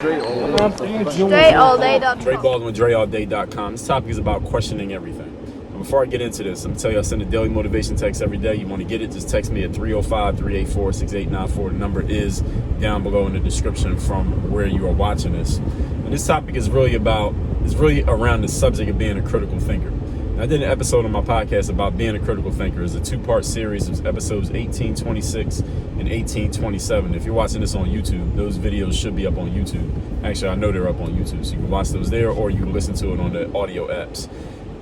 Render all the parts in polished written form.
DreAllDay.com. Dre Baldwin, DreAllDay.com. This topic is about questioning everything. And before I get into this, I'm going to tell you I send a daily motivation text every day. You want to get it, just text me at 305-384-6894. The number is down below in the description from where you are watching this. And this topic is really around the subject of being a critical thinker. I did an episode on my podcast about being a critical thinker. It's a two-part series. It's episodes 1826 and 1827. If you're watching this on YouTube, those videos should be up on YouTube. Actually, I know they're up on YouTube, so you can watch those there, or you can listen to it on the audio apps.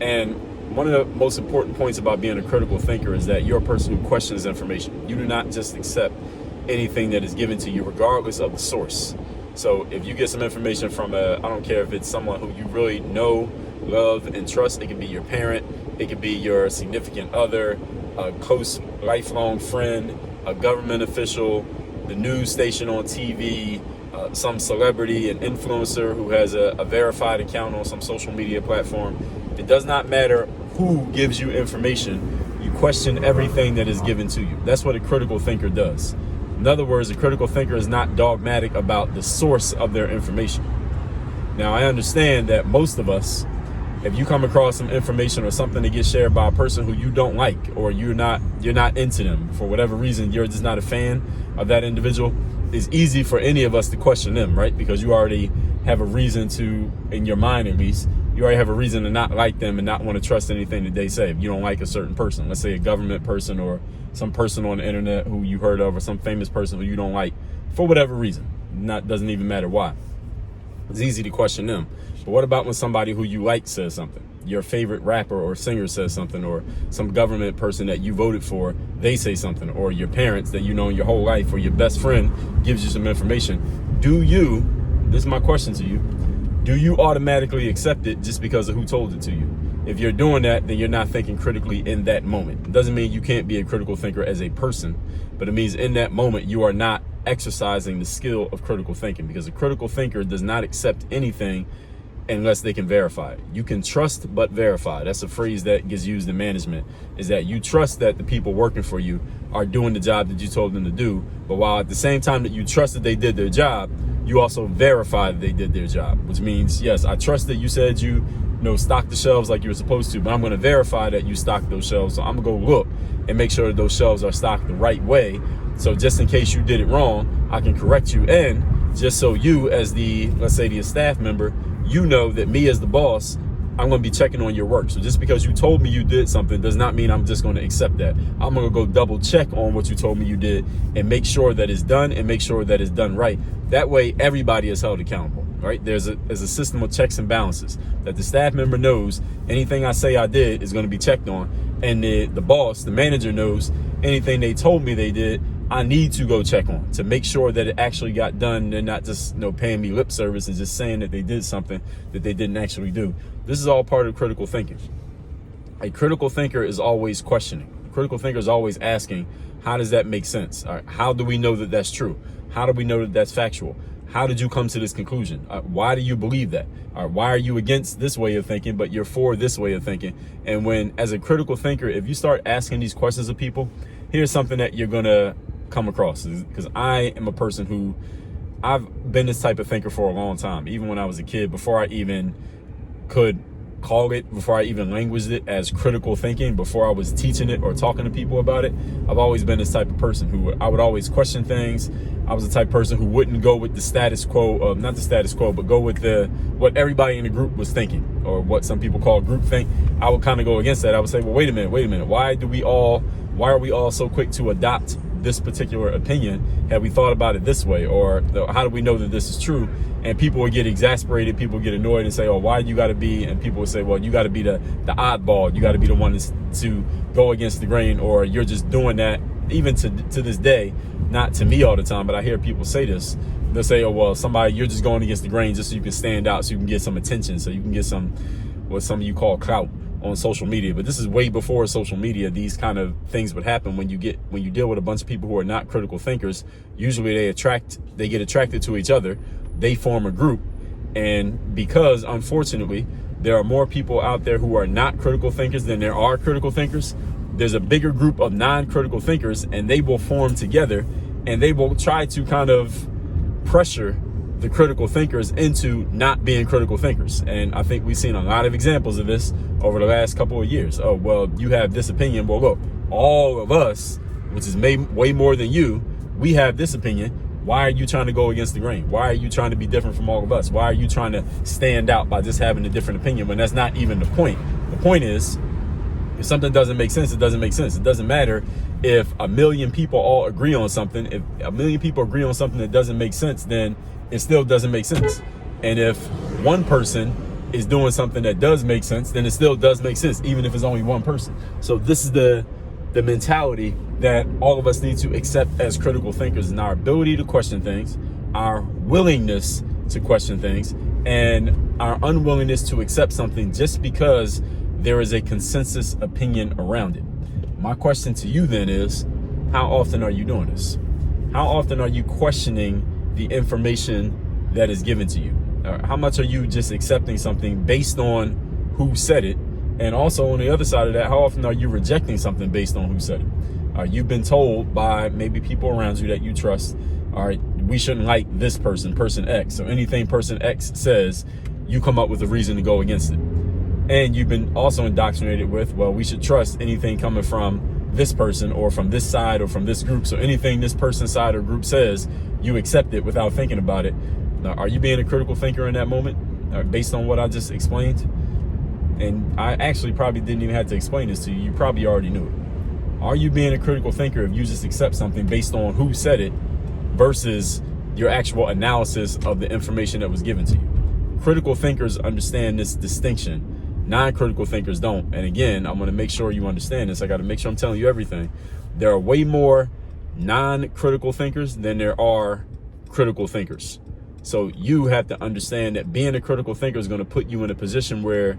And one of the most important points about being a critical thinker is that you're a person who questions information. You do not just accept anything that is given to you, regardless of the source. So if you get some information from I don't care if it's someone who you really know, love, and trust. It can be your parent, it can be your significant other, a close lifelong friend, a government official, the news station on TV, some celebrity, an influencer who has a verified account on some social media platform. It does not matter who gives you information. You question everything that is given to you. That's what a critical thinker does. In other words, a critical thinker is not dogmatic about the source of their information. Now, I understand that most of us, if you come across some information or something that gets shared by a person who you don't like, or you're not into them for whatever reason, you're just not a fan of that individual, it's easy for any of us to question them, right? Because you already have a reason to, in your mind at least, you already have a reason to not like them and not want to trust anything that they say. If you don't like a certain person, let's say a government person or some person on the internet who you heard of, or some famous person who you don't like for whatever reason, doesn't even matter why. It's easy to question them. But what about when somebody who you like says something? Your favorite rapper or singer says something, or some government person that you voted for, they say something, or your parents that you know your whole life, or your best friend gives you some information. This is my question to you, do you automatically accept it just because of who told it to you? If you're doing that, then you're not thinking critically in that moment. It doesn't mean you can't be a critical thinker as a person, but it means in that moment you are not exercising the skill of critical thinking, because a critical thinker does not accept anything unless they can verify it. You can trust but verify. That's a phrase that gets used in management, is that you trust that the people working for you are doing the job that you told them to do, but while at the same time that you trust that they did their job, you also verify that they did their job, which means, yes, I trust that you said you stock the shelves like you were supposed to, but I'm going to verify that you stocked those shelves. So I'm going to go look and make sure that those shelves are stocked the right way. So just in case you did it wrong, I can correct you. And just so you, as let's say the staff member, you know that me as the boss, I'm going to be checking on your work. So just because you told me you did something does not mean I'm just going to accept that. I'm going to go double check on what you told me you did and make sure that it's done, and make sure that it's done right. That way, everybody is held accountable, right? There's a system of checks and balances that the staff member knows anything I say I did is going to be checked on. And the boss, the manager, knows anything they told me they did, I need to go check on to make sure that it actually got done. They're not just paying me lip service and just saying that they did something that they didn't actually do. This is all part of critical thinking. A critical thinker is always questioning. A critical thinker is always asking, how does that make sense? All right, how do we know that that's true? How do we know that that's factual? How did you come to this conclusion? Why do you believe that? Why are you against this way of thinking, but you're for this way of thinking? And when, as a critical thinker, if you start asking these questions of people, here's something that you're going to come across, because I am a person who, I've been this type of thinker for a long time. Even when I was a kid, before I even could call it, before I even languaged it as critical thinking, before I was teaching it or talking to people about it, I've always been this type of person who I would always question things. I was the type of person who wouldn't go with the status quo, not the status quo, but go with what everybody in the group was thinking, or what some people call group think. I would kind of go against that. I would say, well, wait a minute. Why are we all so quick to adopt this particular opinion? Have we thought about it this way? Or how do we know that this is true? And people would get exasperated, people would get annoyed and say, oh, why do you got to be, and people would say, well, you got to be the oddball, you got to be the one to go against the grain, or you're just doing that. Even to this day, not to me all the time, but I hear people say this. They'll say, oh, well, you're just going against the grain just so you can stand out, so you can get some attention, so you can get what some of you call clout on social media. But this is way before social media. These kind of things would happen when you deal with a bunch of people who are not critical thinkers. Usually they get attracted to each other, they form a group, and because unfortunately there are more people out there who are not critical thinkers than there are critical thinkers, there's a bigger group of non-critical thinkers, and they will form together and they will try to kind of pressure the critical thinkers into not being critical thinkers. And I think we've seen a lot of examples of this over the last couple of years. Oh, well, you have this opinion. Well, look, all of us, which is way more than you, we have this opinion. Why are you trying to go against the grain? Why are you trying to be different from all of us? Why are you trying to stand out by just having a different opinion when that's not even the point? The point is, if something doesn't make sense, it doesn't make sense. It doesn't matter if a million people all agree on something. If a million people agree on something that doesn't make sense, then it still doesn't make sense. And if one person is doing something that does make sense, then it still does make sense, even if it's only one person. So this is the mentality that all of us need to accept as critical thinkers, and our ability to question things, our willingness to question things, and our unwillingness to accept something just because there is a consensus opinion around it. My question to you then is, how often are you doing this? How often are you questioning the information that is given to you? How much are you just accepting something based on who said it? And also on the other side of that, how often are you rejecting something based on who said it? You've been told by maybe people around you that you trust, all right, we shouldn't like this person X. So anything person X says, you come up with a reason to go against it. And you've been also indoctrinated with, well, we should trust anything coming from this person or from this side or from this group. So anything this person, side, or group says, you accept it without thinking about it. Now, are you being a critical thinker in that moment based on what I just explained? And I actually probably didn't even have to explain this to you. You probably already knew it. Are you being a critical thinker if you just accept something based on who said it versus your actual analysis of the information that was given to you? Critical thinkers understand this distinction. Non-critical thinkers don't. And again, I'm going to make sure you understand this. I got to make sure I'm telling you everything. There are way more non-critical thinkers than there are critical thinkers. So you have to understand that being a critical thinker is going to put you in a position where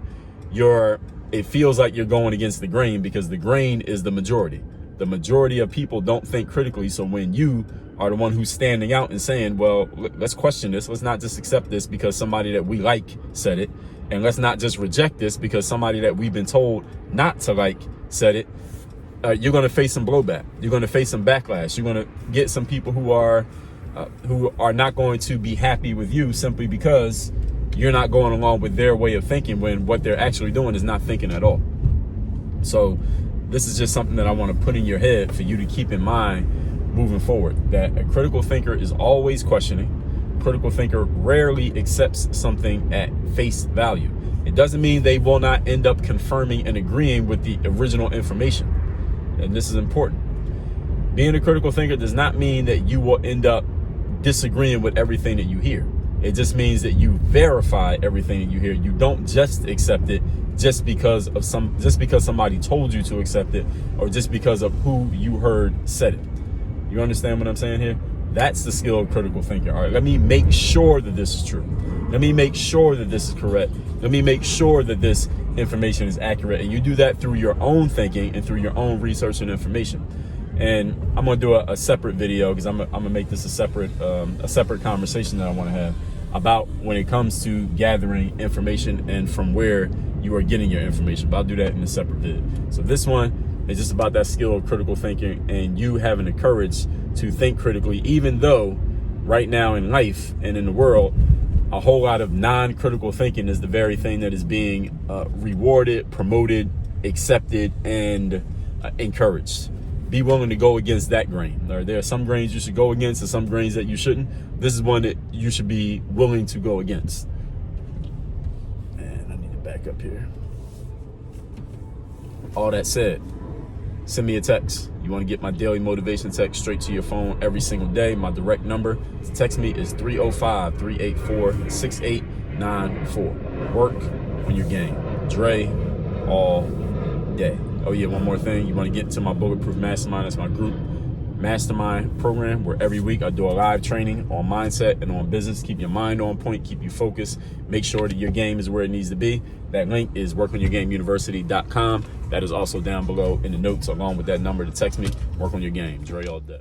it feels like you're going against the grain, because the grain is the majority. The majority of people don't think critically. So when you are the one who's standing out and saying, well, let's question this. Let's not just accept this because somebody that we like said it. And let's not just reject this because somebody that we've been told not to like said it. You're going to face some blowback. You're going to face some backlash. You're going to get some people who are not going to be happy with you simply because you're not going along with their way of thinking when what they're actually doing is not thinking at all. So this is just something that I want to put in your head for you to keep in mind moving forward, that a critical thinker is always questioning. A critical thinker rarely accepts something at face value. It doesn't mean they will not end up confirming and agreeing with the original information. And this is important. Being a critical thinker does not mean that you will end up disagreeing with everything that you hear. It just means that you verify everything that you hear. You don't just accept it just because somebody told you to accept it, or just because of who you heard said it. You understand what I'm saying here? That's the skill of critical thinking. All right, let me make sure that this is true. Let me make sure that this is correct. Let me make sure that this information is accurate. And you do that through your own thinking and through your own research and information. And I'm gonna do a separate video, because I'm gonna make this a separate conversation that I want to have about when it comes to gathering information and from where you are getting your information. But I'll do that in a separate video. So this one is just about that skill of critical thinking and you having the courage to think critically, even though right now in life and in the world, a whole lot of non-critical thinking is the very thing that is being rewarded, promoted, accepted, and encouraged. Be willing to go against that grain. There are some grains you should go against and some grains that you shouldn't. This is one that you should be willing to go against. And I need to back up here. All that said, send me a text. You want to get my daily motivation text straight to your phone every single day. My direct number to text me is 305-384-6894. Work on your game. Dre all day. Oh yeah, one more thing. You want to get into my Bulletproof Mastermind. That's my group mastermind program where every week I do a live training on mindset and on business. Keep your mind on point, keep you focused. Make sure that your game is where it needs to be. That link is workonyourgameuniversity.com. That is also down below in the notes along with that number to text me. Work on your game. Dre all day.